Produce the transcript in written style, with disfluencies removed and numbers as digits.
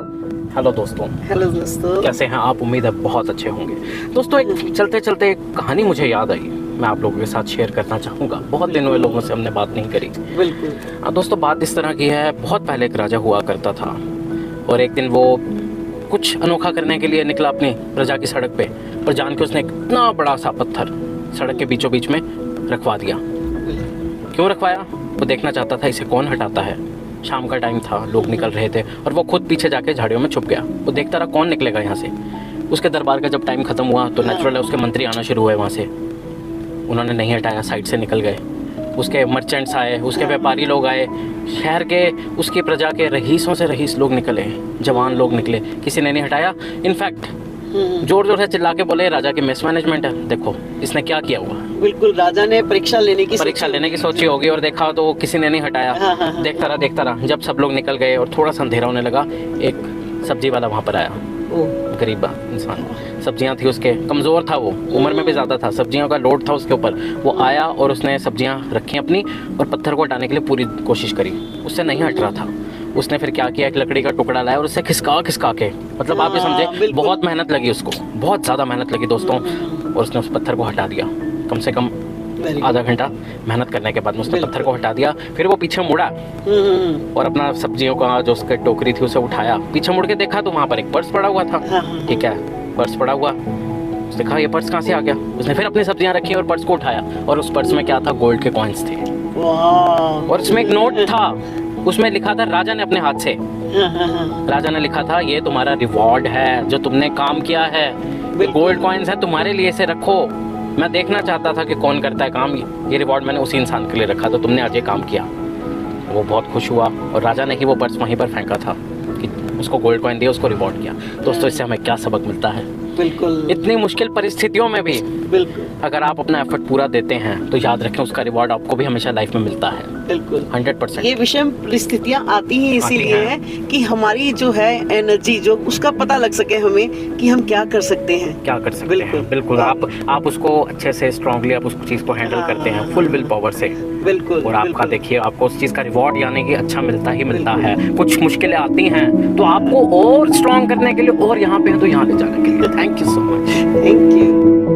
Hello दोस्तों। Hello दोस्तों। कैसे हैं आप? उम्मीद है बहुत अच्छे होंगे। दोस्तों एक चलते चलते एक कहानी मुझे याद आई, मैं आप लोगों के साथ शेयर करना चाहूँगा। बहुत दिनों हुए लोगों से हमने बात नहीं करी। बिल्कुल। दोस्तों बात इस तरह की है, बहुत पहले एक राजा हुआ करता था और एक दिन वो कुछ अनोखा करने के लिए निकला अपनी प्रजा की सड़क पे, पर जान के उसने इतना बड़ा सा पत्थर सड़क के बीचों बीच में रखवा दिया। क्यों रखवाया? वो देखना चाहता था इसे कौन हटाता है। शाम का टाइम था, लोग निकल रहे थे और वो खुद पीछे जाके झाड़ियों में छुप गया। वो देखता रहा कौन निकलेगा यहाँ से। उसके दरबार का जब टाइम खत्म हुआ तो नेचुरल है उसके मंत्री आना शुरू हुए वहाँ से। उन्होंने नहीं हटाया, साइड से निकल गए। उसके मर्चेंट्स आए, उसके व्यापारी लोग आए, शहर के उसकी प्रजा के रईसों से रईस लोग निकले, जवान लोग निकले, किसी ने नहीं हटाया। इनफैक्ट जोर जोर से चिल्ला के बोले राजा की मिसमैनेजमेंट है, देखो इसने क्या किया हुआ। बिल्कुल, राजा ने परीक्षा लेने की सोची होगी और देखा तो किसी ने नहीं हटाया। हाँ। देखता रहा जब सब लोग निकल गए और थोड़ा सा अंधेरा होने लगा, एक सब्जी वाला वहाँ पर आया। गरीब इंसान, सब्जियां थी उसके, कमज़ोर था वो, उम्र में भी ज़्यादा था, सब्जियों का लोड था उसके ऊपर। वो आया और उसने सब्जियां रखी अपनी और पत्थर को हटाने के लिए पूरी कोशिश करी, उससे नहीं हट रहा था। उसने फिर क्या किया, एक लकड़ी का टुकड़ा लाया और उससे खिसका के, मतलब आप ये समझे बहुत मेहनत लगी उसको, बहुत ज़्यादा मेहनत लगी दोस्तों। और उसने उस पत्थर को हटा दिया। कम से कम आधा घंटा मेहनत करने के बाद उसने पत्थर को हटा दिया। फिर वो पीछे मुड़ा और अपना सब्जियों का जो उसके टोकरी थी उसे उठाया। पीछे मुड़ के देखा तो वहाँ पर एक पर्स पड़ा हुआ था। ठीक है, पर्स पड़ा हुआ, उसने कहा ये पर्स कहाँ से आ गया। उसने फिर अपनी सब्जियां रखी और पर्स को उठाया और उस पर्स में क्या था, गोल्ड के कॉइन्स थे। और उसमें एक नोट था, उसमें लिखा था, राजा ने अपने हाथ से राजा ने लिखा था, ये तुम्हारा रिवॉर्ड है जो तुमने काम किया है, गोल्ड कॉइन्स है तुम्हारे लिए, इसे रखो। मैं देखना चाहता था कि कौन करता है काम, ये रिवॉर्ड मैंने उसी इंसान के लिए रखा था, तुमने आज ये काम किया। वो बहुत खुश हुआ और राजा ने ही वो पर्स वहीं पर फेंका था कि उसको गोल्ड कॉइन दिया, उसको रिवॉर्ड किया। दोस्तों इससे हमें क्या सबक मिलता है? बिल्कुल, इतनी मुश्किल परिस्थितियों में भी बिल्कुल, अगर आप अपना एफर्ट पूरा देते हैं तो याद रखें उसका रिवॉर्ड आपको भी हमेशा लाइफ में मिलता है। बिल्कुल 100%। ये विषम परिस्थितियाँ आती हैं इसीलिए है कि हमारी जो है एनर्जी जो उसका पता लग सके हमें कि हम क्या कर सकते हैं। बिल्कुल आप उसको अच्छे से स्ट्रांगली आप उस चीज़ को हैंडल करते हैं फुल विल पावर से। बिल्कुल। और आपका देखिए आपको उस चीज़ का रिवॉर्ड यानी कि अच्छा मिलता ही मिलता है। कुछ मुश्किलें आती हैं तो आपको और स्ट्रांग करने के लिए और यहाँ पे है तो यहाँ ले जाने के लिए। Thank you so much. Thank you.